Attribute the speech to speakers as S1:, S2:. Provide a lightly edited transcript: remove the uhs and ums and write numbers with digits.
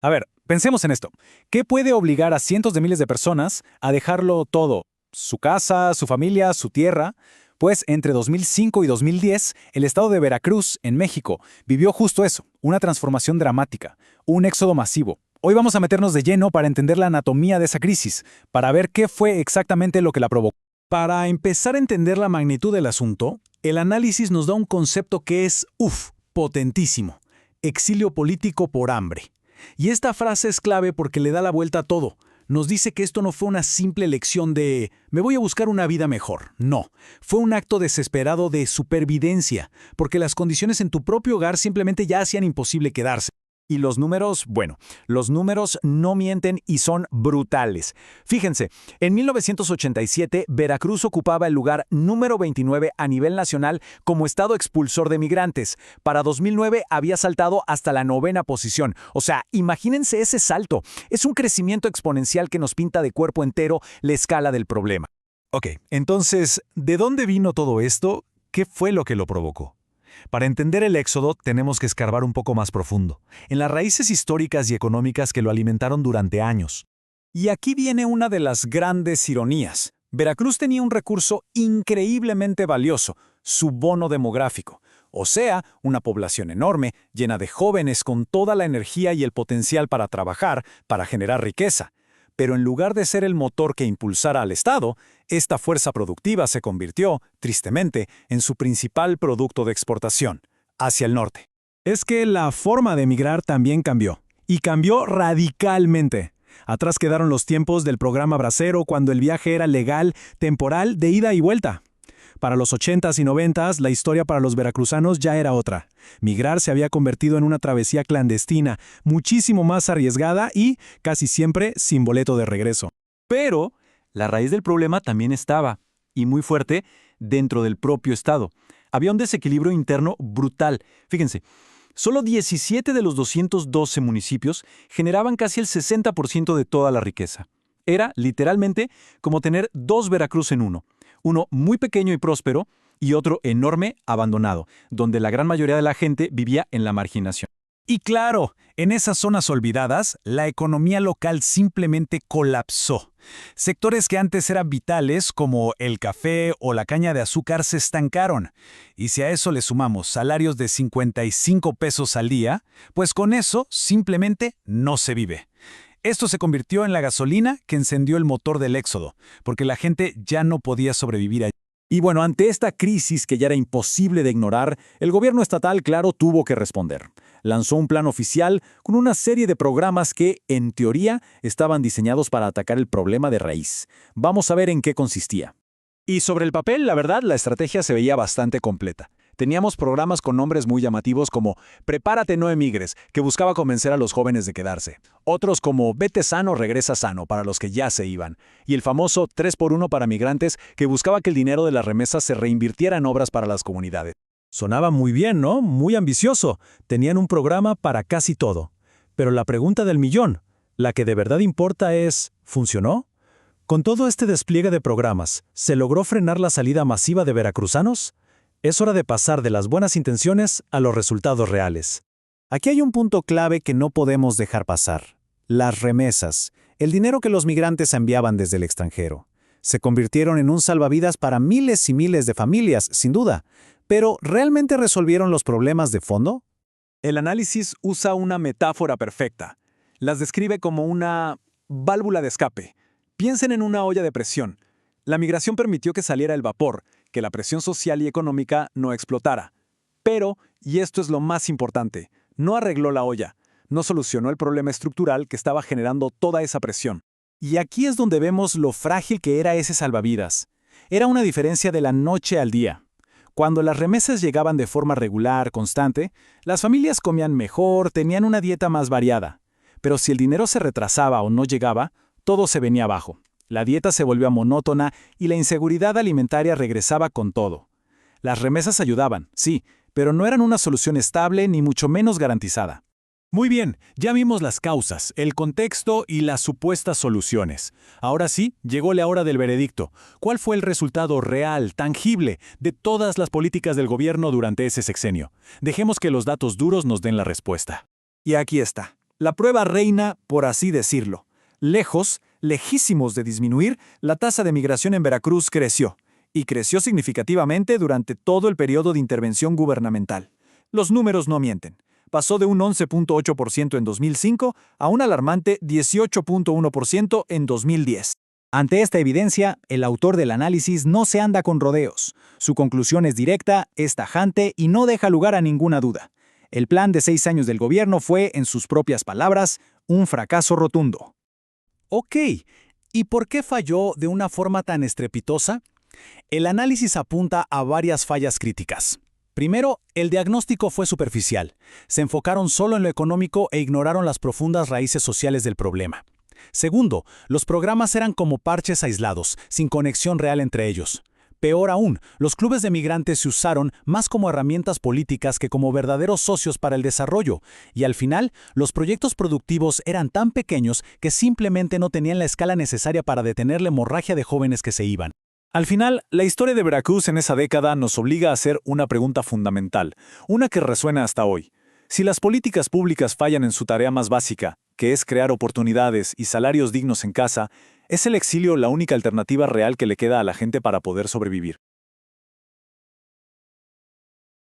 S1: A ver, pensemos en esto. ¿Qué puede obligar a cientos de miles de personas a dejarlo todo? Su casa, su familia, su tierra. Pues entre 2005 y 2010, el estado de Veracruz, en México, vivió justo eso, una transformación dramática, un éxodo masivo. Hoy vamos a meternos de lleno para entender la anatomía de esa crisis, para ver qué fue exactamente lo que la provocó. Para empezar a entender la magnitud del asunto, el análisis nos da un concepto que es, potentísimo: exilio político por hambre. Y esta frase es clave porque le da la vuelta a todo. Nos dice que esto no fue una simple elección de «me voy a buscar una vida mejor». No, fue un acto desesperado de supervivencia, porque las condiciones en tu propio hogar simplemente ya hacían imposible quedarse. Y los números, bueno, los números no mienten y son brutales. Fíjense, en 1987, Veracruz ocupaba el lugar número 29 a nivel nacional como estado expulsor de migrantes. Para 2009 había saltado hasta la 9ª posición. O sea, imagínense ese salto. Es un crecimiento exponencial que nos pinta de cuerpo entero la escala del problema. Ok, entonces, ¿de dónde vino todo esto? ¿Qué fue lo que lo provocó? Para entender el éxodo tenemos que escarbar un poco más profundo, en las raíces históricas y económicas que lo alimentaron durante años. Y aquí viene una de las grandes ironías. Veracruz tenía un recurso increíblemente valioso, su bono demográfico. O sea, una población enorme, llena de jóvenes con toda la energía y el potencial para trabajar, para generar riqueza. Pero en lugar de ser el motor que impulsara al Estado, esta fuerza productiva se convirtió, tristemente, en su principal producto de exportación, hacia el norte. Es que la forma de emigrar también cambió, y cambió radicalmente. Atrás quedaron los tiempos del programa Bracero, cuando el viaje era legal, temporal, de ida y vuelta. Para los 80s y 90s, la historia para los veracruzanos ya era otra. Migrar se había convertido en una travesía clandestina, muchísimo más arriesgada y, casi siempre, sin boleto de regreso. Pero la raíz del problema también estaba, y muy fuerte, dentro del propio Estado. Había un desequilibrio interno brutal. Fíjense, solo 17 de los 212 municipios generaban casi el 60% de toda la riqueza. Era, literalmente, como tener dos Veracruz en uno. Uno muy pequeño y próspero y otro enorme, abandonado, donde la gran mayoría de la gente vivía en la marginación. Y claro, en esas zonas olvidadas, la economía local simplemente colapsó. Sectores que antes eran vitales, como el café o la caña de azúcar, se estancaron. Y si a eso le sumamos salarios de 55 pesos al día, pues con eso simplemente no se vive. Esto se convirtió en la gasolina que encendió el motor del éxodo, porque la gente ya no podía sobrevivir allí. Y bueno, ante esta crisis que ya era imposible de ignorar, el gobierno estatal, claro, tuvo que responder. Lanzó un plan oficial con una serie de programas que, en teoría, estaban diseñados para atacar el problema de raíz. Vamos a ver en qué consistía. Y sobre el papel, la verdad, la estrategia se veía bastante completa. Teníamos programas con nombres muy llamativos como Prepárate, no emigres, que buscaba convencer a los jóvenes de quedarse. Otros como Vete sano, regresa sano, para los que ya se iban. Y el famoso 3x1 para migrantes, que buscaba que el dinero de las remesas se reinvirtiera en obras para las comunidades. Sonaba muy bien, ¿no? Muy ambicioso. Tenían un programa para casi todo. Pero la pregunta del millón, la que de verdad importa es, ¿funcionó? Con todo este despliegue de programas, ¿se logró frenar la salida masiva de veracruzanos? Es hora de pasar de las buenas intenciones a los resultados reales. Aquí hay un punto clave que no podemos dejar pasar: las remesas, el dinero que los migrantes enviaban desde el extranjero. Se convirtieron en un salvavidas para miles y miles de familias, sin duda. Pero, ¿realmente resolvieron los problemas de fondo? El análisis usa una metáfora perfecta. Las describe como una válvula de escape. Piensen en una olla de presión. La migración permitió que saliera el vapor, que la presión social y económica no explotara. Pero, y esto es lo más importante, no arregló la olla, no solucionó el problema estructural que estaba generando toda esa presión. Y aquí es donde vemos lo frágil que era ese salvavidas. Era una diferencia de la noche al día. Cuando las remesas llegaban de forma regular, constante, las familias comían mejor, tenían una dieta más variada. Pero si el dinero se retrasaba o no llegaba, todo se venía abajo. La dieta se volvió monótona y la inseguridad alimentaria regresaba con todo. Las remesas ayudaban, sí, pero no eran una solución estable ni mucho menos garantizada. Muy bien, ya vimos las causas, el contexto y las supuestas soluciones. Ahora sí, llegó la hora del veredicto. ¿Cuál fue el resultado real, tangible, de todas las políticas del gobierno durante ese sexenio? Dejemos que los datos duros nos den la respuesta. Y aquí está.
S2: La prueba reina, por así decirlo. Lejos, lejísimos de disminuir, la tasa de migración en Veracruz creció, y creció significativamente durante todo el periodo de intervención gubernamental. Los números no mienten. Pasó de un 11.8% en 2005 a un alarmante 18.1% en 2010.
S1: Ante esta evidencia, el autor del análisis no se anda con rodeos. Su conclusión es directa, es tajante y no deja lugar a ninguna duda. El plan de 6 años del gobierno fue, en sus propias palabras, un fracaso rotundo. Ok, ¿y por qué falló de una forma tan estrepitosa? El análisis apunta a varias fallas críticas. Primero, el diagnóstico fue superficial. Se enfocaron solo en lo económico e ignoraron las profundas raíces sociales del problema. Segundo, los programas eran como parches aislados, sin conexión real entre ellos. Peor aún, los clubes de migrantes se usaron más como herramientas políticas que como verdaderos socios para el desarrollo, y al final, los proyectos productivos eran tan pequeños que simplemente no tenían la escala necesaria para detener la hemorragia de jóvenes que se iban. Al final, la historia de Veracruz en esa década nos obliga a hacer una pregunta fundamental, una que resuena hasta hoy. Si las políticas públicas fallan en su tarea más básica, que es crear oportunidades y salarios dignos en casa, ¿es el exilio la única alternativa real que le queda a la gente para poder sobrevivir?